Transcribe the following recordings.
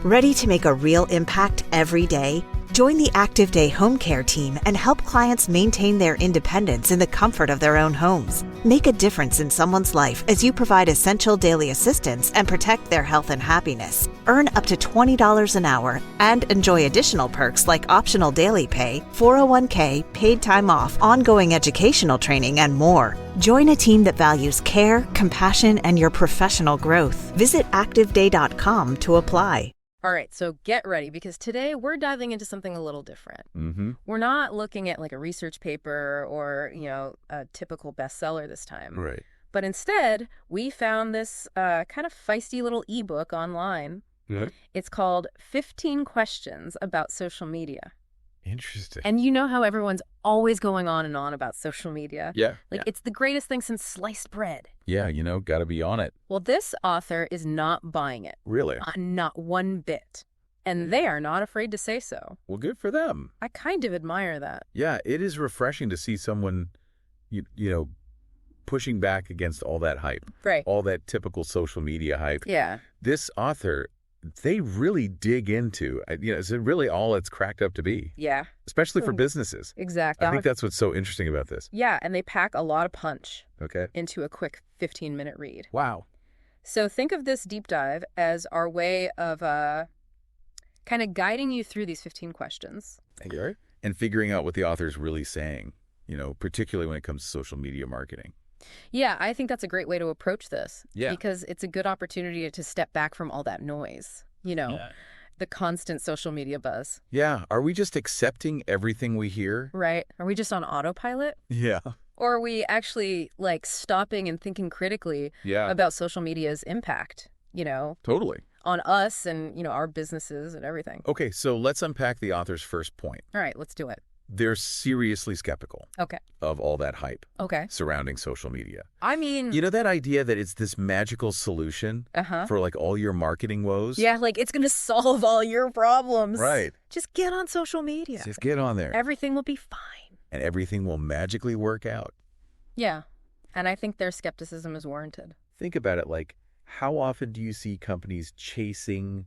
Ready to make a real impact every day? Join the Active Day Home Care team and help clients maintain their independence in the comfort of their own homes. Make a difference in someone's life as you provide essential daily assistance and protect their health and happiness. Earn up to $20 an hour and enjoy additional perks like optional daily pay, 401k, paid time off, ongoing educational training, and more. Join a team that values care, compassion, and your professional growth. Visit activeday.com to apply. All right, so get ready, because today we're diving into something a little different. We're not looking at like a research paper or, a typical bestseller this time. Right. But instead, we found this kind of feisty little ebook online. Yeah. It's called 15 Questions About Social Media. Interesting. And you know how everyone's always going on and on about social media? Yeah. It's the greatest thing since sliced bread. Yeah, got to be on it. Well, this author is not buying it. Really? Not one bit. And they are not afraid to say so. Well, good for them. I kind of admire that. Yeah, it is refreshing to see someone, pushing back against all that hype. Right. All that typical social media hype. Yeah. This author, they really dig into, it's really all it's cracked up to be. Yeah. Especially for businesses. Exactly. I think that's what's so interesting about this. Yeah, and they pack a lot of punch into a quick 15-minute read. Wow. So think of this deep dive as our way of kind of guiding you through these 15 questions. And figuring out what the author's really saying, particularly when it comes to social media marketing. Yeah, I think that's a great way to approach this. Yeah. Because it's a good opportunity to step back from all that noise, the constant social media buzz. Yeah. Are we just accepting everything we hear? Right. Are we just on autopilot? Yeah. Or are we actually stopping and thinking critically about social media's impact, Totally. on us and, our businesses and everything? Okay, so let's unpack the author's first point. All right, let's do it. They're seriously skeptical of all that hype surrounding social media. I mean... that idea that it's this magical solution for all your marketing woes? Yeah, it's going to solve all your problems. Right. Just get on social media. Just get on there. Everything will be fine. And everything will magically work out. Yeah, and I think their skepticism is warranted. Think about it, how often do you see companies chasing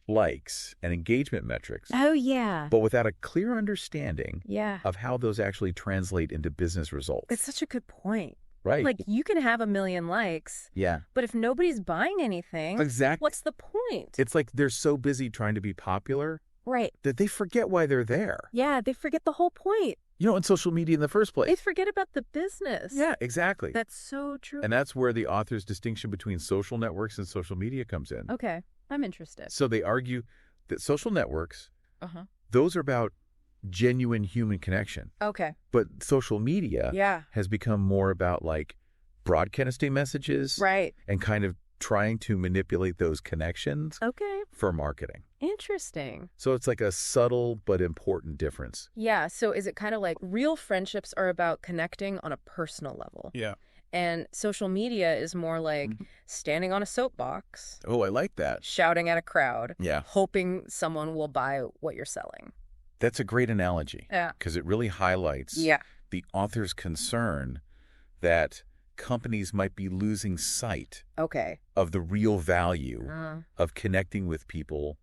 likes and engagement metrics? Oh, yeah. But without a clear understanding Yeah. of how those actually translate into business results. It's such a good point. Right. You can have 1 million likes, Yeah. but if nobody's buying anything, Exactly. what's the point? It's like they're so busy trying to be popular Right. that they forget why they're there. Yeah, they forget the whole point. In social media in the first place. They forget about the business. Yeah, exactly. That's so true. And that's where the author's distinction between social networks and social media comes in. Okay, I'm interested. So they argue that social networks, Uh-huh. those are about genuine human connection. Okay. But social media Yeah. has become more about broadcasting messages Right. and kind of trying to manipulate those connections Okay. for marketing. Interesting. So it's a subtle but important difference. Yeah, so is it kind of real friendships are about connecting on a personal level? Yeah. And social media is more standing on a soapbox, Oh, I like that. shouting at a crowd, Yeah. hoping someone will buy what you're selling. That's a great analogy. Yeah. Because it really highlights the author's concern that companies might be losing sight Okay. of the real value of connecting with people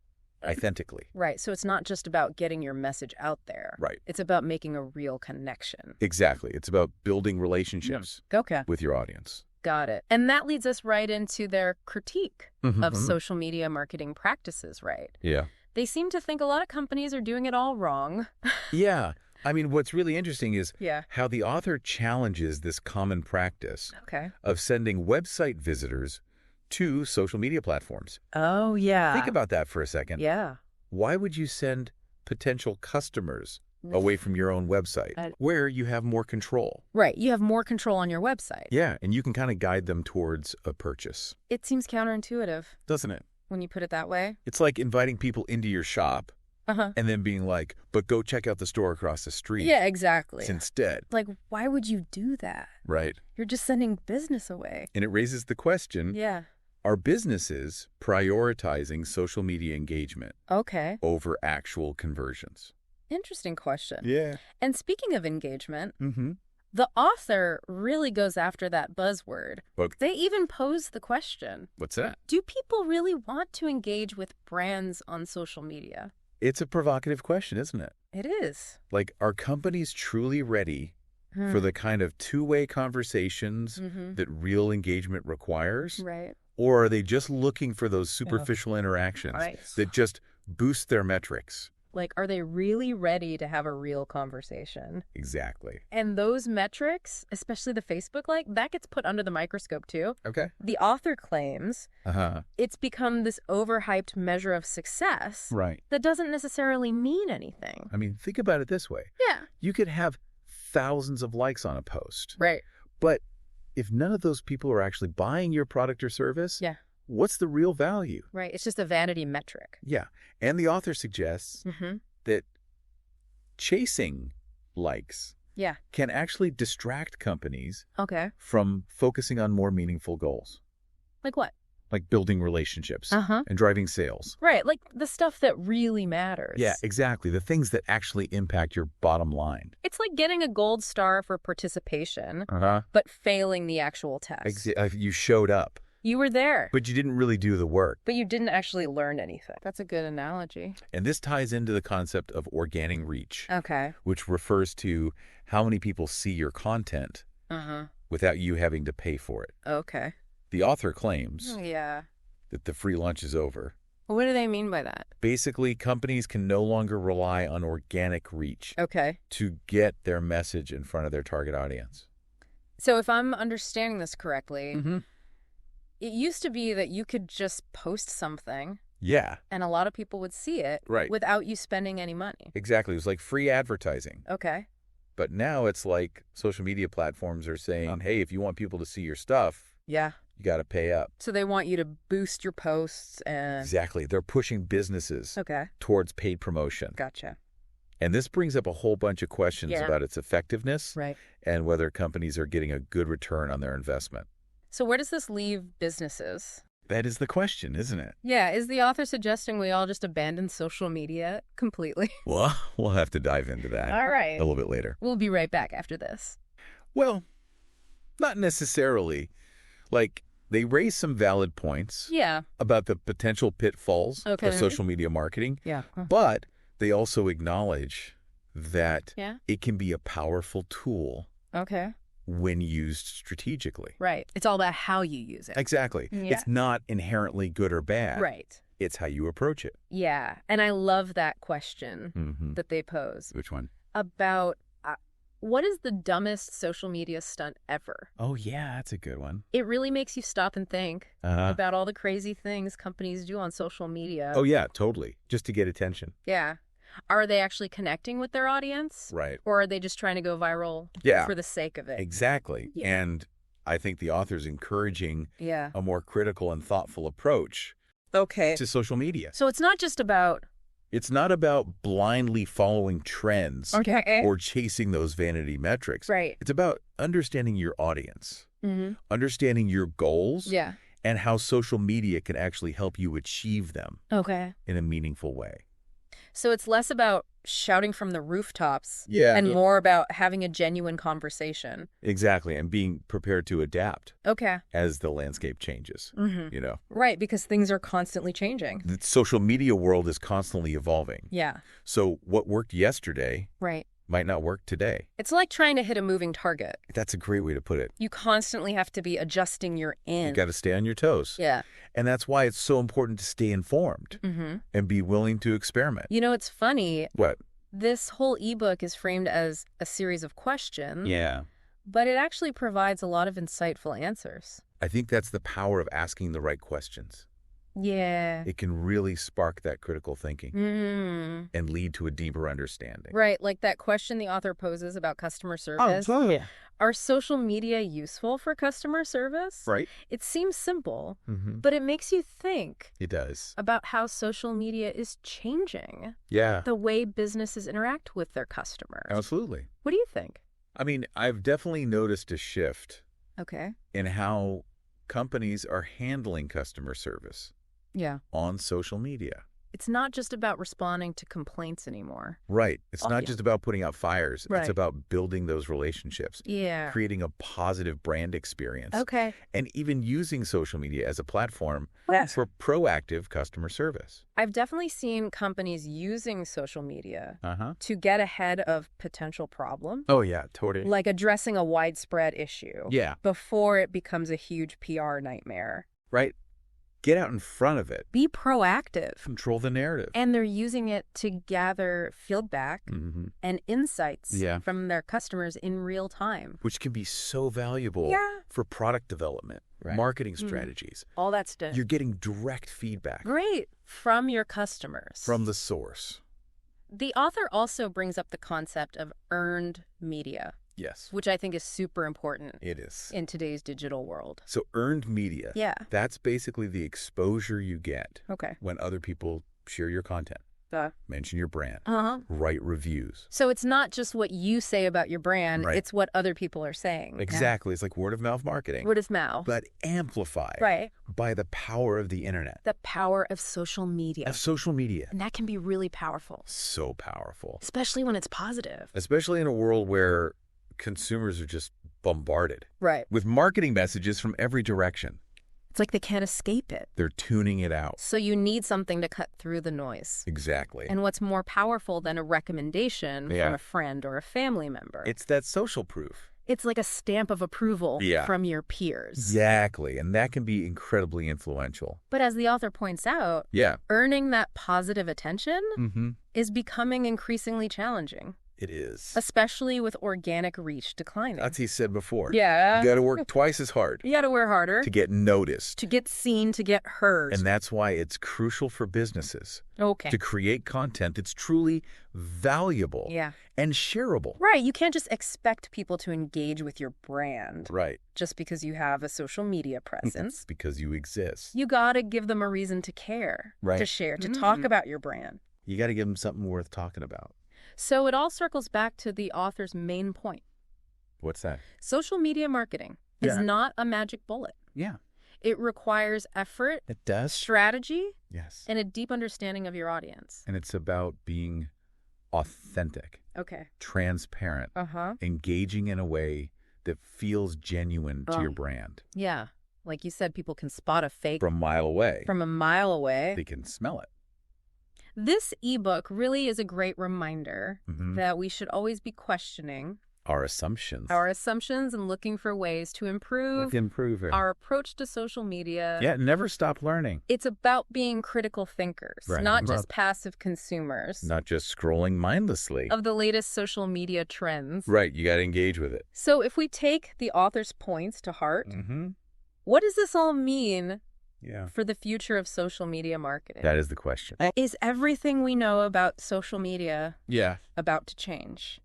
authentically. Right. So it's not just about getting your message out there. Right. It's about making a real connection. Exactly. It's about building relationships Okay. with your audience. Got it. And that leads us right into their critique of Mhm. social media marketing practices, right? Yeah. They seem to think a lot of companies are doing it all wrong. Yeah. I mean, what's really interesting is Yeah. how the author challenges this common practice Okay. of sending website visitors to social media platforms. Oh, yeah. Think about that for a second. Yeah. Why would you send potential customers away from your own website where you have more control? Right. You have more control on your website. Yeah, and you can kind of guide them towards a purchase. It seems counterintuitive Doesn't it? when you put it that way. It's like inviting people into your shop Uh-huh. and then being like, but go check out the store across the street. Yeah, exactly. Instead. Why would you do that? Right. You're just sending business away. And it raises the question, Yeah. are businesses prioritizing social media engagement Okay. over actual conversions? Interesting question. Yeah. And speaking of engagement, Mm-hmm. The author really goes after that buzzword. Well, They even pose the question. what's that? Do people really want to engage with brands on social media? It's a provocative question, isn't it? It is. Like, are companies truly ready for the kind of two-way conversations that real engagement requires? Right. Or are they just looking for those superficial interactions that just boost their metrics? Like, are they really ready to have a real conversation? Exactly. And those metrics, especially the Facebook like, that gets put under the microscope too. Okay. The author claims Uh-huh. it's become this overhyped measure of success Right. that doesn't necessarily mean anything. I mean, think about it this way. Yeah. You could have thousands of likes on a post, Right. but if none of those people are actually buying your product or service, Yeah. what's the real value? Right. It's just a vanity metric. Yeah. And the author suggests that chasing likes Yeah. can actually distract companies Okay. from focusing on more meaningful goals, Like what? like building relationships Uh-huh. and driving sales. Right. Like the stuff that really matters. Yeah, exactly. The things that actually impact your bottom line. It's like getting a gold star for participation, Uh-huh. but failing the actual test. You showed up, You were there, but you didn't really do the work. but you didn't actually learn anything. That's a good analogy. And this ties into the concept of organic reach, Okay. which refers to how many people see your content Uh-huh. without you having to pay for it. Okay. The author claims Yeah. that the free lunch is over. What do they mean by that? Basically, companies can no longer rely on organic reach Okay. to get their message in front of their target audience. So if I'm understanding this correctly, Mm-hmm. it used to be that you could just post something Yeah, and a lot of people would see it right. without you spending any money. Exactly. It was like free advertising. Okay. But now it's like social media platforms are saying, hey, if you want people to see your stuff, Yeah. you got to pay up. So they want you to boost your posts and... Exactly. They're pushing businesses Okay. towards paid promotion. Gotcha. And this brings up a whole bunch of questions Yeah. about its effectiveness Right. and whether companies are getting a good return on their investment. So where does this leave businesses? That is the question, isn't it? Yeah, is the author suggesting we all just abandon social media completely? Well, we'll have to dive into that All right. a little bit later. We'll be right back after this. Well, not necessarily. Like, they raise some valid points Yeah. about the potential pitfalls Okay. of social media marketing, Yeah. but they also acknowledge that Yeah. it can be a powerful tool Okay. when used strategically. Right. It's all about how you use it. Exactly. Yeah. It's not inherently good or bad. Right. It's how you approach it. Yeah. And I love that question Mm-hmm. that they pose Which one? about what is the dumbest social media stunt ever? Oh, yeah, that's a good one. It really makes you stop and think Uh-huh. about all the crazy things companies do on social media. Oh, yeah, totally. Just to get attention. Yeah. Are they actually connecting with their audience? Right. Or are they just trying to go viral Yeah. for the sake of it? Exactly. Yeah. And I think the author's encouraging Yeah. a more critical and thoughtful approach Okay. to social media. So it's not just about... It's not about blindly following trends Okay. or chasing those vanity metrics. Right. It's about understanding your audience, Mm-hmm. understanding your goals, Yeah. and how social media can actually help you achieve them Okay. in a meaningful way. So it's less about shouting from the rooftops Yeah. and more about having a genuine conversation. Exactly. And being prepared to adapt Okay. as the landscape changes, Mm-hmm. you know. Right, because things are constantly changing. The social media world is constantly evolving. Yeah. So what worked yesterday Right. might not work today. It's like trying to hit a moving target. That's a great way to put it. You constantly have to be adjusting your You end. got to stay on your toes. Yeah. And that's why it's so important to stay informed Mm-hmm. and be willing to experiment. You know, it's funny. What? This whole ebook is framed as a series of questions. Yeah. But it actually provides a lot of insightful answers. I think that's the power of asking the right questions. Yeah. It can really spark that critical thinking Mm. and lead to a deeper understanding. Right, like that question the author poses about customer service. yeah. Are social media useful for customer service? Right? It seems simple, Mm-hmm. but it makes you think It does. about how social media is changing Yeah. the way businesses interact with their customers. Absolutely. What do you think? I mean, I've definitely noticed a shift Okay. in how companies are handling customer service Yeah. on social media. It's not just about responding to complaints anymore. Right. It's not just about putting out fires. Right. It's about building those relationships. Yeah. Creating a positive brand experience. Okay. And even using social media as a platform Yes. for proactive customer service. I've definitely seen companies using social media Uh-huh. to get ahead of potential problems, Oh, yeah, totally. like addressing a widespread issue Yeah. before it becomes a huge PR nightmare. Right. Get out in front of it. Be proactive. Control the narrative. And they're using it to gather feedback Mm-hmm. and insights Yeah. from their customers in real time. Which can be so valuable Yeah. for product development, marketing strategies. All that stuff. You're getting direct feedback Great. From your customers. from the source. The author also brings up the concept of earned media, Yes, which I think is super important it is. in today's digital world. So earned media, Yeah. that's basically the exposure you get Okay. when other people share your content, mention your brand, Uh-huh. write reviews. So it's not just what you say about your brand, Right. it's what other people are saying. Exactly. It's like word of mouth marketing, Word of mouth. but amplified Right. by the power of the internet, The power of social media. of social media. And that can be really powerful, So powerful, especially when it's positive. especially in a world where consumers are just bombarded Right. with marketing messages from every direction. It's like they can't escape it. They're tuning it out. So you need something to cut through the noise. Exactly. And what's more powerful than a recommendation Yeah. from a friend or a family member? It's that social proof. It's like a stamp of approval Yeah. from your peers. Exactly. And that can be incredibly influential. But as the author points out, Yeah. earning that positive attention Mm-hmm. is becoming increasingly challenging, It is. especially with organic reach declining. That's what he said before. Yeah. You got to work twice as hard You got to work harder to get noticed. to get seen, to get heard. And that's why it's crucial for businesses Okay. to create content that's truly valuable Yeah. and shareable. Right. You can't just expect people to engage with your brand Right. just because you have a social media presence. Because you exist. You got to give them a reason to care, Right. to share, to talk about your brand. You got to give them something worth talking about. So it all circles back to the author's main point. What's that? Social media marketing is Yeah. not a magic bullet. Yeah. It requires effort, It does. strategy, Yes. and a deep understanding of your audience. And it's about being authentic, Okay. transparent, Uh-huh. engaging in a way that feels genuine to your Oh. brand. Yeah. Like you said, people can spot a fake From a mile away, from a mile away. they can smell it. This ebook really is a great reminder Mhm. that we should always be questioning Our assumptions. our assumptions and looking for ways to improve improver. our approach to social media. Yeah, never stop learning. It's about being critical thinkers, Right. not just passive consumers Not just scrolling mindlessly. of the latest social media trends. Right, you got to engage with it. So if we take the author's points to heart, Mm-hmm. what does this all mean Yeah. for the future of social media marketing? That is the question. Is everything we know about social media Yeah. about to change?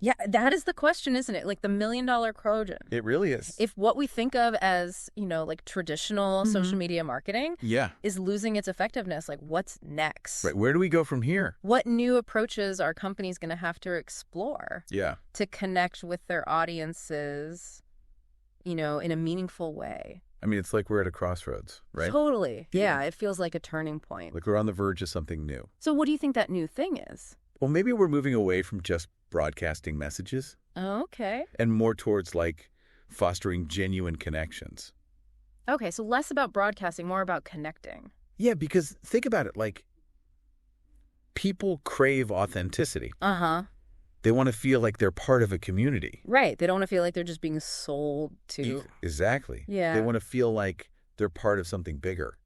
Yeah, that is the question, isn't it? Like the $1 million question. It really is. If what we think of as, like traditional social media marketing Yeah. is losing its effectiveness, like what's next? Right, where do we go from here? What new approaches are companies going to have to explore Yeah. to connect with their audiences, in a meaningful way? I mean, it's like we're at a crossroads, right? Totally. Yeah, it feels like a turning point. Like we're on the verge of something new. So what do you think that new thing is? Well, maybe we're moving away from just broadcasting messages Oh, okay. and more towards like fostering genuine connections. Okay, so less about broadcasting, more about connecting. Yeah, because think about it, like people crave authenticity. Uh-huh. They want to feel like they're part of a community. Right. They don't want to feel like they're just being sold to. Exactly. Yeah. They want to feel like they're part of something bigger.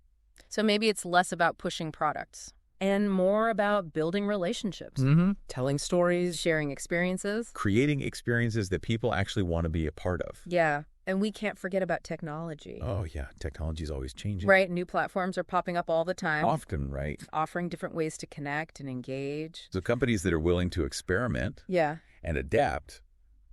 So maybe it's less about pushing products and more about building relationships, Mm-hmm. Telling stories. sharing experiences. Creating experiences that people actually want to be a part of. Yeah. And we can't forget about technology. Oh, yeah. Technology is always changing. Right. New platforms are popping up all the time, Often, right? offering different ways to connect and engage. So companies that are willing to experiment Yeah. and adapt,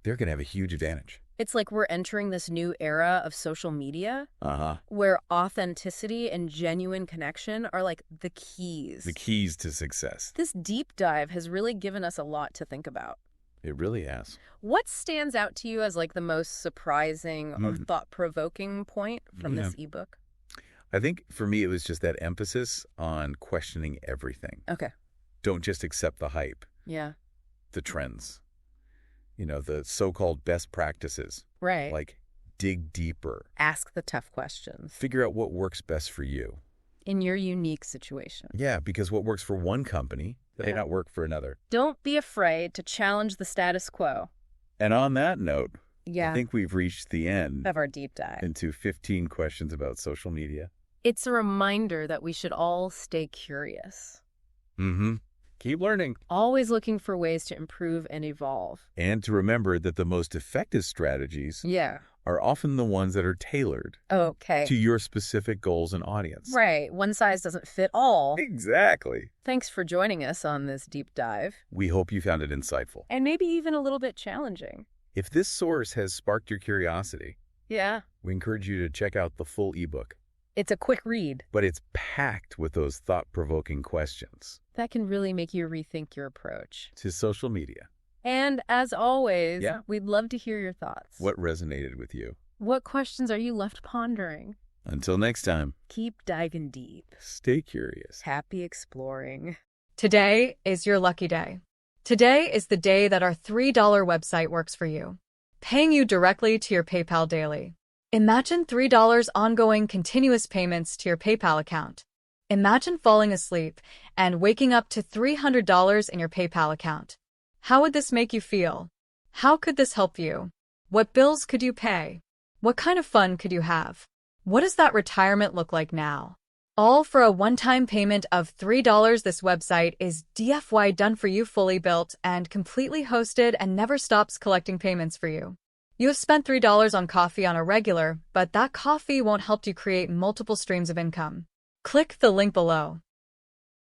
they're going to have a huge advantage. It's like we're entering this new era of social media Uh-huh. where authenticity and genuine connection are like the keys. The keys to success. This deep dive has really given us a lot to think about. It really has. What stands out to you as like the most surprising or thought-provoking point from this ebook? I think for me, it was just that emphasis on questioning everything. Okay. Don't just accept the hype. Yeah. The trends. The so-called best practices. Right. Like dig deeper. Ask the tough questions. Figure out what works best for you. In your unique situation. Yeah, because what works for one company may not work for another. Don't be afraid to challenge the status quo. And on that note, I think we've reached the end of our deep dive into 15 questions about social media. It's a reminder that we should all stay curious. Mm-hmm. Keep learning. Always looking for ways to improve and evolve. And to remember that the most effective strategies are often the ones that are tailored to your specific goals and audience. Right. One size doesn't fit all. Exactly. Thanks for joining us on this deep dive. We hope you found it insightful. And maybe even a little bit challenging. If this source has sparked your curiosity, we encourage you to check out the full ebook. It's a quick read. But it's packed with those thought-provoking questions. That can really make you rethink your approach to social media. And as always, we'd love to hear your thoughts. What resonated with you? What questions are you left pondering? Until next time. Keep diving deep. Stay curious. Happy exploring. Today is your lucky day. Today is the day that our $3 website works for you, paying you directly to your PayPal daily. Imagine $3 ongoing continuous payments to your PayPal account. Imagine falling asleep and waking up to $300 in your PayPal account. How would this make you feel? How could this help you? What bills could you pay? What kind of fun could you have? What does that retirement look like now? All for a one-time payment of $3. This website is DFY done for you, fully built and completely hosted, and never stops collecting payments for you. You have spent $3 on coffee on a regular, but that coffee won't help you create multiple streams of income. Click the link below.